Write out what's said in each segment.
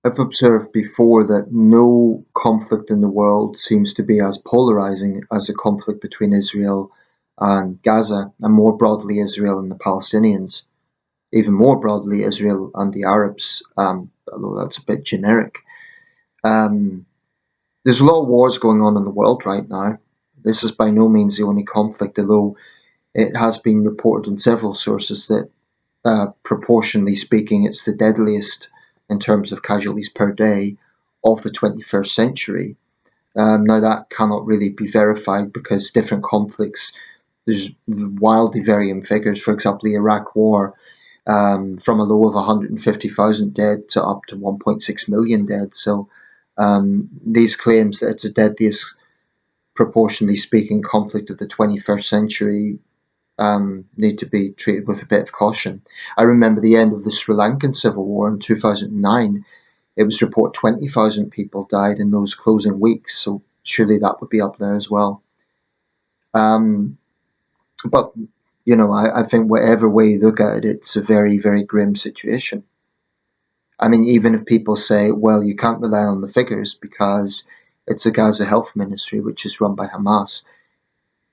I've observed before that no conflict in the world seems to be as polarizing as the conflict between Israel and Gaza, and more broadly Israel and the Palestinians, even more broadly Israel and the Arabs, although that's a bit generic. Um, there's a lot of wars going on in the world right now. This is by no means the only conflict, although it has been reported in several sources that, proportionally speaking, it's the deadliest in terms of casualties per day of the 21st century. Now, that cannot really be verified because different conflicts, there's wildly varying figures. For example, the Iraq War, from a low of 150,000 dead to up to 1.6 million dead. So these claims that it's the deadliest, proportionally speaking, conflict of the 21st century need to be treated with a bit of caution. I remember the end of the Sri Lankan civil war in 2009. It was reported 20,000 people died in those closing weeks, so surely that would be up there as well. Um, but, I think whatever way you look at it, it's a very, very grim situation. I mean, even if people say, well, you can't rely on the figures because it's the Gaza Health Ministry, which is run by Hamas.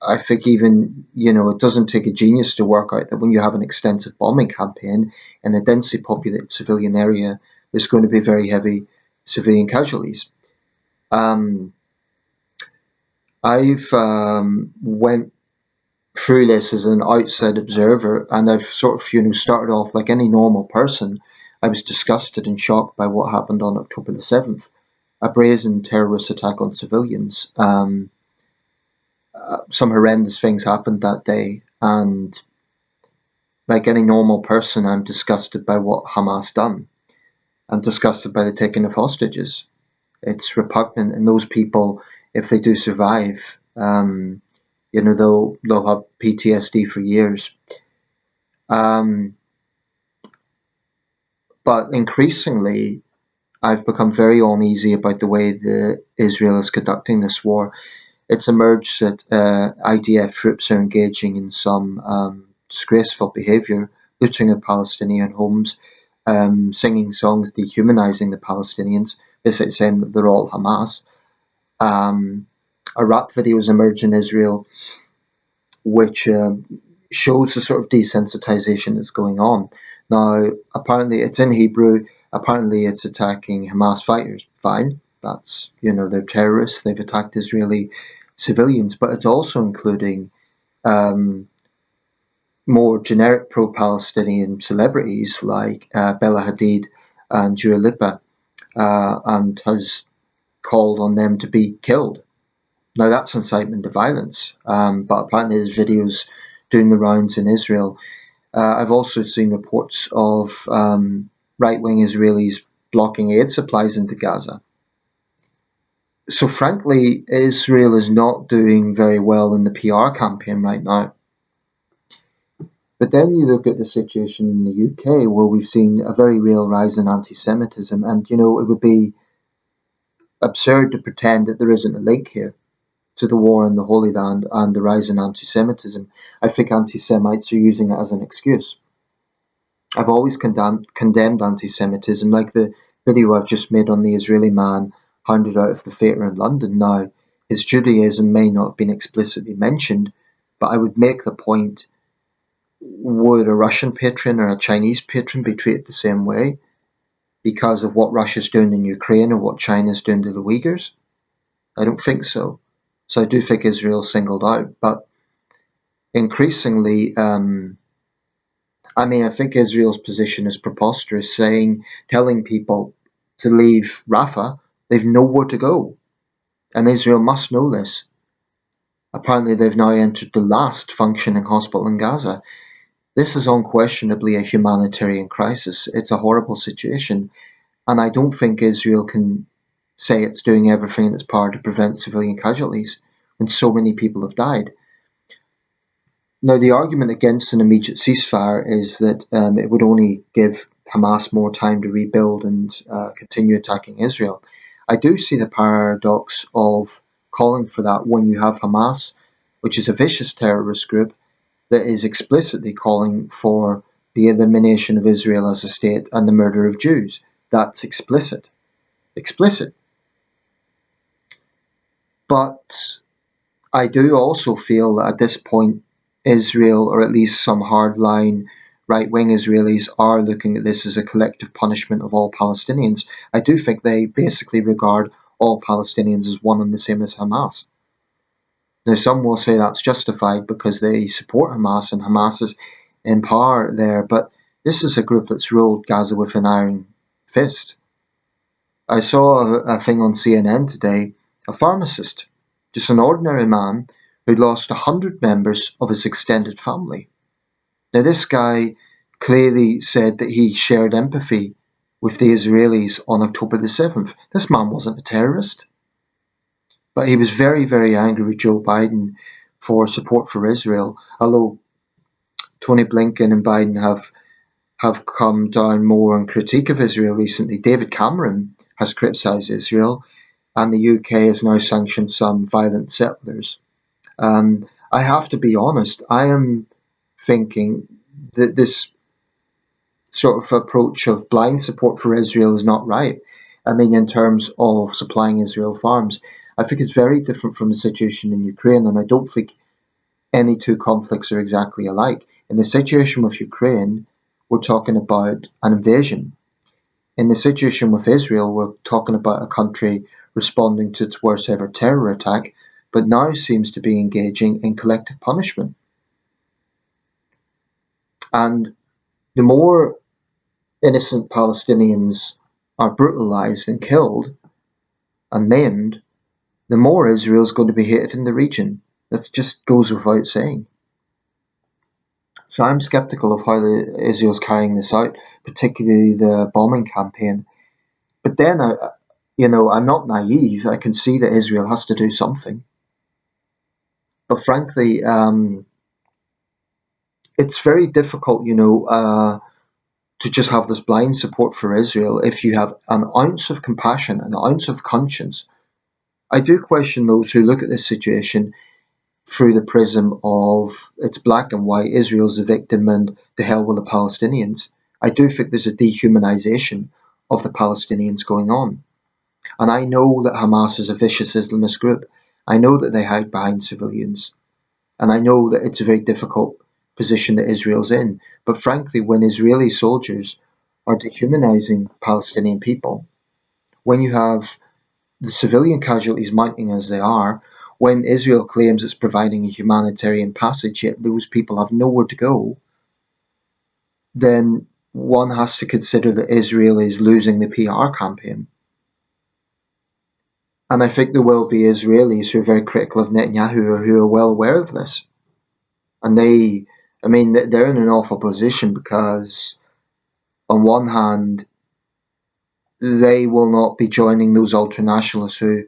I think even, it doesn't take a genius to work out that when you have an extensive bombing campaign in a densely populated civilian area, there's going to be very heavy civilian casualties. Um, I've went through this as an outside observer, and I've sort of, started off like any normal person. I was disgusted and shocked by what happened on October the 7th, a brazen terrorist attack on civilians. Some horrendous things happened that day, and like any normal person, I'm disgusted by what Hamas done. I'm disgusted by the taking of hostages. It's repugnant, and those people, if they do survive, they'll have PTSD for years. But increasingly, I've become very uneasy about the way that Israel is conducting this war. It's emerged that IDF troops are engaging in some disgraceful behaviour, looting of Palestinian homes, singing songs dehumanizing the Palestinians, basically saying that they're all Hamas. A rap video has emerged in Israel which shows the sort of desensitization that's going on. Now, apparently it's in Hebrew, apparently it's attacking Hamas fighters. Fine, that's, they're terrorists, they've attacked Israeli civilians, but it's also including more generic pro-Palestinian celebrities like Bella Hadid and Dua Lipa, and has called on them to be killed. Now, that's incitement to violence, but apparently there's videos doing the rounds in Israel. I've also seen reports of right-wing Israelis blocking aid supplies into Gaza. So frankly, Israel is not doing very well in the PR campaign right now. But then you look at the situation in the UK, where we've seen a very real rise in anti-Semitism, and, it would be absurd to pretend that there isn't a link here to the war in the Holy Land and the rise in anti-Semitism. I think anti-Semites are using it as an excuse. I've always condemned anti-Semitism, like the video I've just made on the Israeli man hounded out of the theatre in London. Now, his Judaism may not have been explicitly mentioned, but I would make the point, would a Russian patron or a Chinese patron be treated the same way because of what Russia's doing in Ukraine or what China's doing to the Uyghurs? I don't think so. So I do think Israel's singled out, but increasingly, I think Israel's position is preposterous, telling people to leave Rafah. They've nowhere to go, and Israel must know this. Apparently, they've now entered the last functioning hospital in Gaza. This is unquestionably a humanitarian crisis. It's a horrible situation, and I don't think Israel can say it's doing everything in its power to prevent civilian casualties when so many people have died. Now, the argument against an immediate ceasefire is that it would only give Hamas more time to rebuild and continue attacking Israel. I do see the paradox of calling for that when you have Hamas, which is a vicious terrorist group that is explicitly calling for the elimination of Israel as a state and the murder of Jews. That's explicit. explicit. But I do also feel that at this point, Israel, or at least some hardline right-wing Israelis, are looking at this as a collective punishment of all Palestinians. I do think they basically regard all Palestinians as one and the same as Hamas. Now, some will say that's justified because they support Hamas and Hamas is in power there, but this is a group that's ruled Gaza with an iron fist. I saw a thing on CNN today, a pharmacist, just an ordinary man who lost 100 members of his extended family. Now, this guy clearly said that he shared empathy with the Israelis on October the 7th. This man wasn't a terrorist, but he was very, very angry with Joe Biden for support for Israel, although Tony Blinken and Biden have come down more on critique of Israel recently. David Cameron has criticised Israel, and the UK has now sanctioned some violent settlers. I have to be honest, I am thinking that this sort of approach of blind support for Israel is not right. I mean, in terms of supplying Israel farms, I think it's very different from the situation in Ukraine, and I don't think any two conflicts are exactly alike. In the situation with Ukraine, we're talking about an invasion. In the situation with Israel, we're talking about a country responding to its worst ever terror attack, but now seems to be engaging in collective punishment. And the more innocent Palestinians are brutalized and killed and maimed, the more Israel is going to be hated in the region. That just goes without saying. So I'm skeptical of how Israel's carrying this out, particularly the bombing campaign. But then, I'm not naive. I can see that Israel has to do something. But frankly, it's very difficult, to just have this blind support for Israel if you have an ounce of compassion, an ounce of conscience. I do question those who look at this situation through the prism of it's black and white, Israel's the victim and the hell with the Palestinians. I do think there's a dehumanization of the Palestinians going on. And I know that Hamas is a vicious Islamist group. I know that they hide behind civilians. And I know that it's a very difficult position that Israel's in. But frankly, when Israeli soldiers are dehumanizing Palestinian people, when you have the civilian casualties mounting as they are, when Israel claims it's providing a humanitarian passage, yet those people have nowhere to go, then one has to consider that Israel is losing the PR campaign. And I think there will be Israelis who are very critical of Netanyahu who are well aware of this. And they're in an awful position because, on one hand, they will not be joining those ultra-nationalists who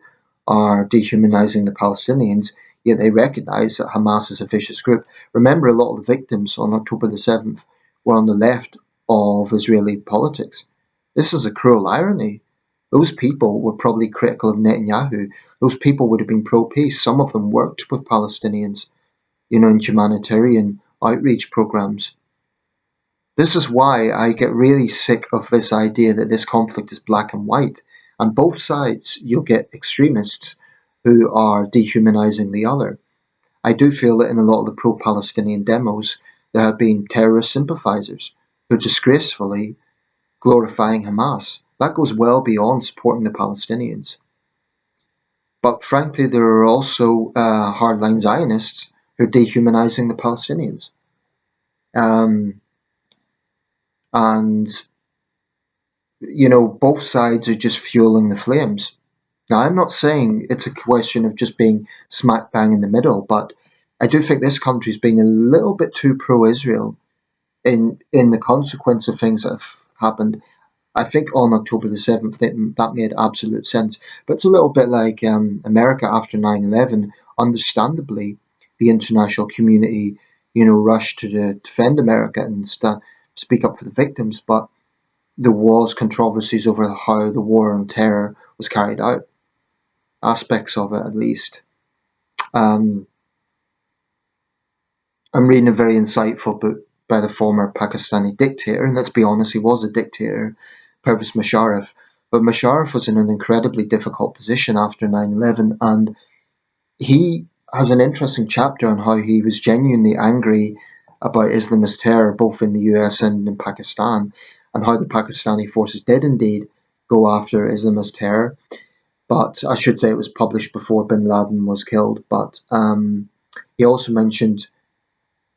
are dehumanizing the Palestinians, yet they recognize that Hamas is a vicious group. Remember, a lot of the victims on October the 7th were on the left of Israeli politics. This is a cruel irony. Those people were probably critical of Netanyahu. Those people would have been pro-peace. Some of them worked with Palestinians, in humanitarian outreach programs. This is why I get really sick of this idea that this conflict is black and white. On both sides, you'll get extremists who are dehumanizing the other. I do feel that in a lot of the pro-Palestinian demos, there have been terrorist sympathizers who are disgracefully glorifying Hamas. That goes well beyond supporting the Palestinians. But frankly, there are also hardline Zionists who are dehumanizing the Palestinians. And both sides are just fueling the flames. Now, I'm not saying it's a question of just being smack bang in the middle, but I do think this country's being a little bit too pro-Israel in the consequence of things that have happened. I think on October the 7th, that made absolute sense. But it's a little bit like America after 9/11. Understandably, the international community, rushed to defend America and speak up for the victims, but there was controversies over how the war on terror was carried out, aspects of it at least. I'm reading a very insightful book by the former Pakistani dictator, and let's be honest, he was a dictator, Pervez Musharraf, But Musharraf was in an incredibly difficult position after 9/11, and he has an interesting chapter on how he was genuinely angry about Islamist terror, both in the US and in Pakistan, and how the Pakistani forces did indeed go after Islamist terror. But I should say it was published before bin Laden was killed. But he also mentioned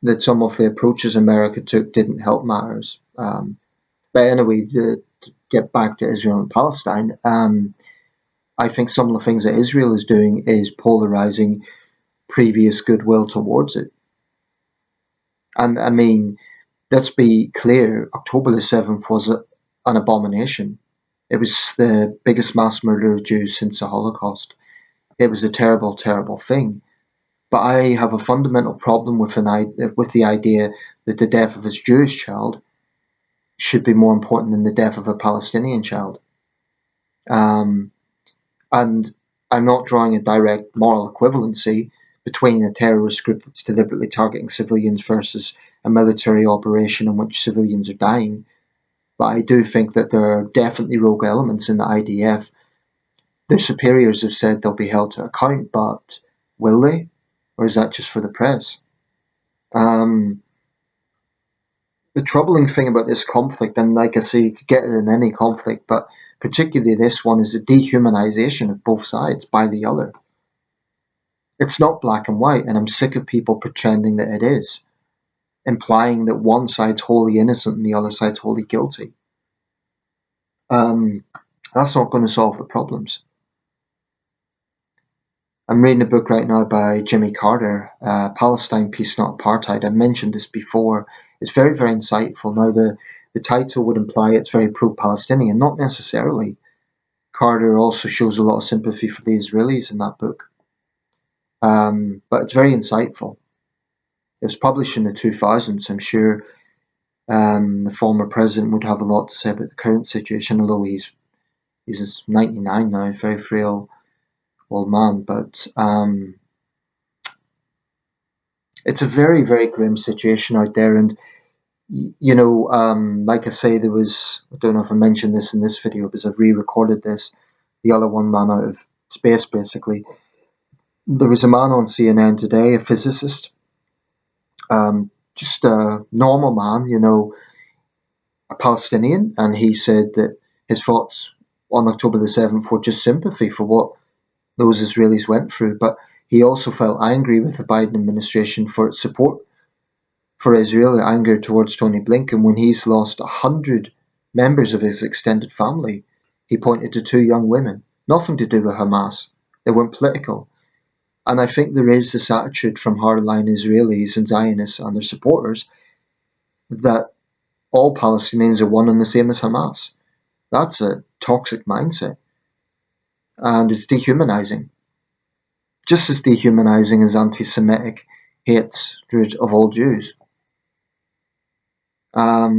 that some of the approaches America took didn't help matters. But anyway, to get back to Israel and Palestine, I think some of the things that Israel is doing is polarizing previous goodwill towards it. And I mean, let's be clear, October the 7th was an abomination. It was the biggest mass murder of Jews since the Holocaust. It was a terrible, terrible thing. But I have a fundamental problem with the idea that the death of a Jewish child should be more important than the death of a Palestinian child. And I'm not drawing a direct moral equivalency between a terrorist group that's deliberately targeting civilians versus a military operation in which civilians are dying. But I do think that there are definitely rogue elements in the IDF. Their superiors have said they'll be held to account, but will they? Or is that just for the press? The troubling thing about this conflict, and like I say, you could get it in any conflict, but particularly this one, is the dehumanization of both sides by the other. It's not black and white, and I'm sick of people pretending that it is, implying that one side's wholly innocent and the other side's wholly guilty. That's not going to solve the problems. I'm reading a book right now by Jimmy Carter, Palestine, Peace, Not Apartheid. I've mentioned this before. It's very, very insightful. Now, the title would imply it's very pro-Palestinian. Not necessarily. Carter also shows a lot of sympathy for the Israelis in that book. But it's very insightful. It was published in the 2000s. I'm sure the former president would have a lot to say about the current situation, although he's 99 now, very frail old man. But it's a very, very grim situation out there. And, like I say, I don't know if I mentioned this in this video because I've re-recorded this, the other one man out of space, basically. There was a man on CNN today, a physicist, just a normal man, a Palestinian, and he said that his thoughts on October the 7th were just sympathy for what those Israelis went through, but he also felt angry with the Biden administration for its support for Israel, anger towards Tony Blinken when he's lost 100 members of his extended family. He pointed to 2 young women, nothing to do with Hamas. They weren't political. And I think there is this attitude from hardline Israelis and Zionists and their supporters that all Palestinians are one and the same as Hamas. That's a toxic mindset. And it's dehumanizing. Just as dehumanizing as anti-Semitic hatred of all Jews. I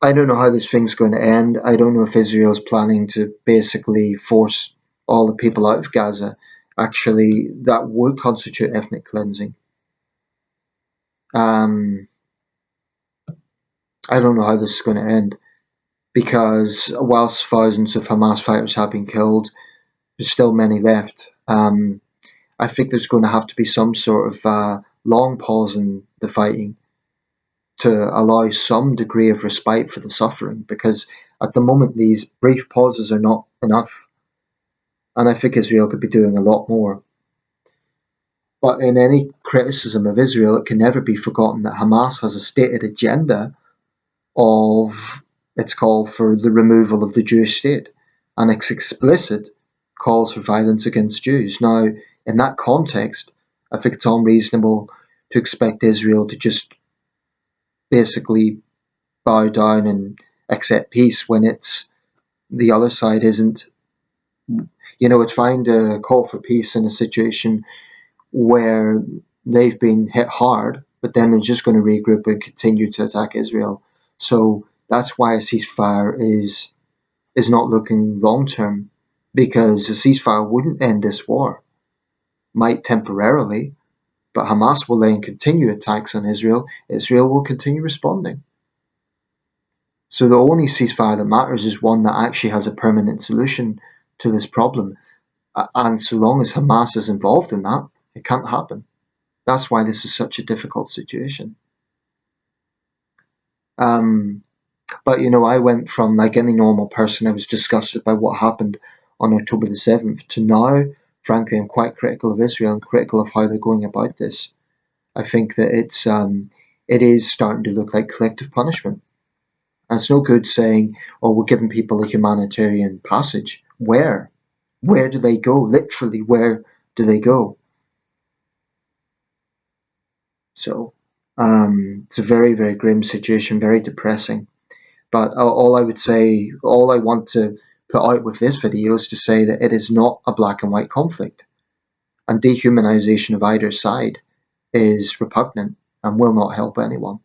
don't know how this thing's going to end. I don't know if Israel's planning to basically force all the people out of Gaza. Actually, that would constitute ethnic cleansing. I don't know how this is going to end, because whilst thousands of Hamas fighters have been killed, there's still many left. I think there's going to have to be some sort of long pause in the fighting to allow some degree of respite for the suffering, because at the moment these brief pauses are not enough. And I think Israel could be doing a lot more. But in any criticism of Israel, it can never be forgotten that Hamas has a stated agenda of its call for the removal of the Jewish state, and its explicit calls for violence against Jews. Now, in that context, I think it's unreasonable to expect Israel to just basically bow down and accept peace when the other side isn't. It's fine to call for peace in a situation where they've been hit hard, but then they're just going to regroup and continue to attack Israel. So that's why a ceasefire is not looking long term, because a ceasefire wouldn't end this war. Might temporarily, but Hamas will then continue attacks on Israel. Israel will continue responding. So the only ceasefire that matters is one that actually has a permanent solution to this problem. And so long as Hamas is involved in that, it can't happen. That's why this is such a difficult situation. But I went from, like any normal person, I was disgusted by what happened on October the 7th, to now, frankly, I'm quite critical of Israel and critical of how they're going about this. I think that it is starting to look like collective punishment. And it's no good saying, "Oh, we're giving people a humanitarian passage." Where? Where do they go? Literally, where do they go? So, it's a very, very grim situation, very depressing. But all I would say, all I want to put out with this video is to say that it is not a black and white conflict. And dehumanization of either side is repugnant and will not help anyone.